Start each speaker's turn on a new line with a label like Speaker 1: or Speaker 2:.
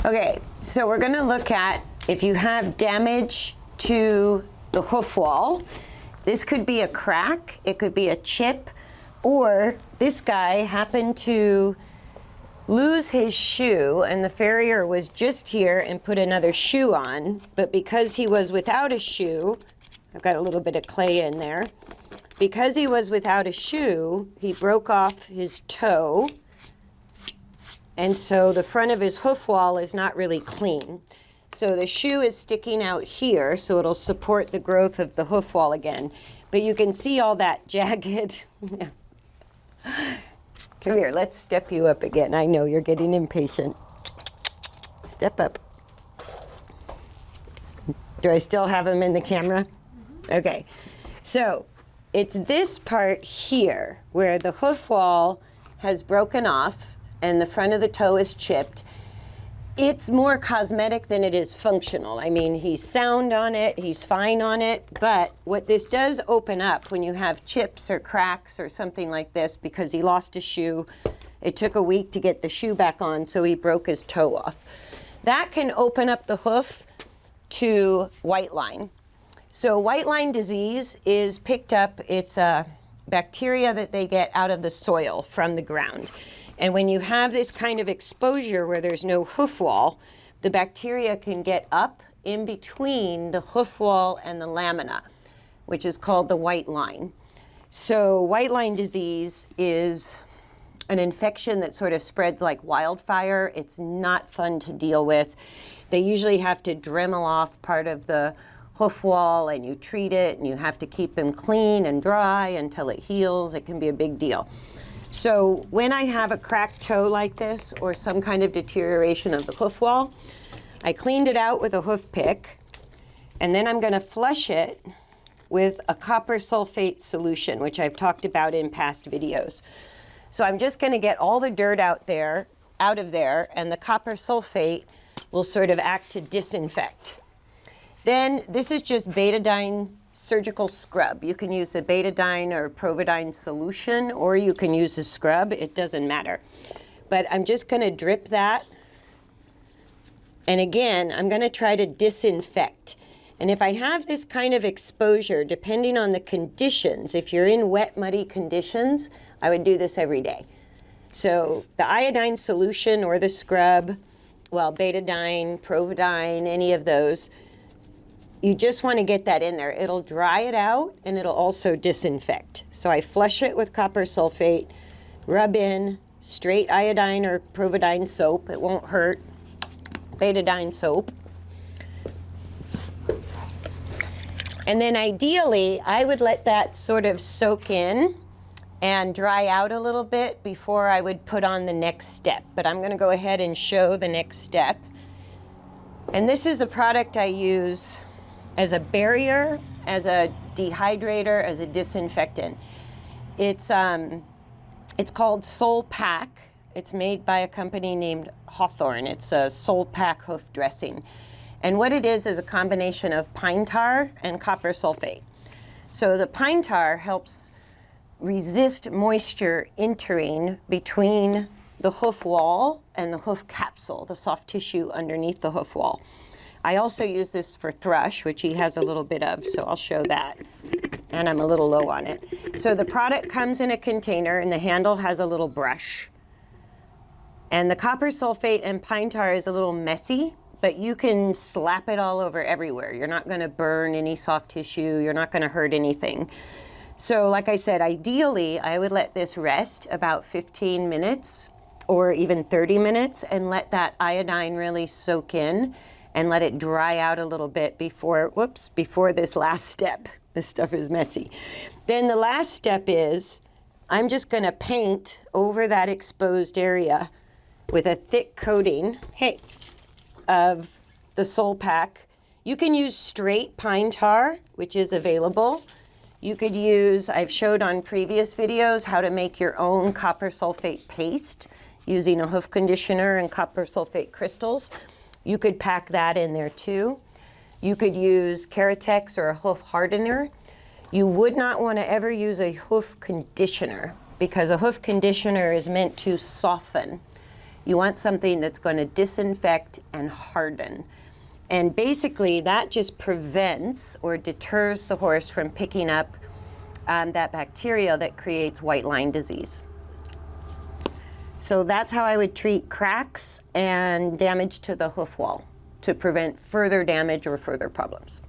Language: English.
Speaker 1: Okay, so we're gonna look at if you have damage to the hoof wall. This could be a crack, it could be a chip, or this guy happened to lose his shoe and the farrier was just here and put another shoe on, but because he was without a shoe, I've got a little bit of clay in there, because he was without a shoe, he broke off his toe, and so the front of his hoof wall is not really clean. So the shoe is sticking out here, so it'll support the growth of the hoof wall again. But you can see all that jagged. Come here, let's step you up again. I know you're getting impatient. Step up. Do I still have him in the camera? Mm-hmm. Okay, so it's this part here where the hoof wall has broken off and the front of the toe is chipped. It's more cosmetic than it is functional. I mean, he's sound on it, he's fine on it, but what this does open up when you have chips or cracks or something like this, because he lost a shoe, it took a week to get the shoe back on, so he broke his toe off. That can open up the hoof to white line. So white line disease is picked up, it's a bacteria that they get out of the soil from the ground. And when you have this kind of exposure where there's no hoof wall, the bacteria can get up in between the hoof wall and the lamina, which is called the white line. So white line disease is an infection that sort of spreads like wildfire. It's not fun to deal with. They usually have to Dremel off part of the hoof wall and you treat it and you have to keep them clean and dry until it heals. It can be a big deal. So when I have a cracked toe like this or some kind of deterioration of the hoof wall, I cleaned it out with a hoof pick, and then I'm going to flush it with a copper sulfate solution, which I've talked about in past videos. So I'm just going to get all the dirt out of there, and the copper sulfate will sort of act to disinfect. Then this is just betadine surgical scrub. You can use a betadine or providine solution, or you can use a scrub. It doesn't matter. But I'm just going to drip that. And again, I'm going to try to disinfect. And if I have this kind of exposure, depending on the conditions, if you're in wet, muddy conditions, I would do this every day. So the iodine solution or the scrub, well, betadine, providine, any of those, you just want to get that in there. It'll dry it out and it'll also disinfect. So I flush it with copper sulfate, rub in straight iodine or providine soap. It won't hurt. Betadine soap. And then ideally, I would let that sort of soak in and dry out a little bit before I would put on the next step. But I'm going to go ahead and show the next step. And this is a product I use as a barrier, as a dehydrator, as a disinfectant. It's called Soul Pack. It's made by a company named Hawthorne. It's a Soul Pack hoof dressing. And what it is a combination of pine tar and copper sulfate. So the pine tar helps resist moisture entering between the hoof wall and the hoof capsule, the soft tissue underneath the hoof wall. I also use this for thrush, which he has a little bit of, so I'll show that. And I'm a little low on it. So the product comes in a container and the handle has a little brush. And the copper sulfate and pine tar is a little messy, but you can slap it all over everywhere. You're not gonna burn any soft tissue, you're not gonna hurt anything. So like I said, ideally, I would let this rest about 15 minutes or even 30 minutes and let that iodine really soak in and let it dry out a little bit before this last step. This stuff is messy. Then the last step is, I'm just gonna paint over that exposed area with a thick coating, of the Soul Pack. You can use straight pine tar, which is available. You could use, I've showed on previous videos how to make your own copper sulfate paste using a hoof conditioner and copper sulfate crystals. You could pack that in there too. You could use Keratex or a hoof hardener. You would not want to ever use a hoof conditioner because a hoof conditioner is meant to soften. You want something that's going to disinfect and harden. And basically that just prevents or deters the horse from picking up that bacteria that creates white line disease. So that's how I would treat cracks and damage to the hoof wall to prevent further damage or further problems.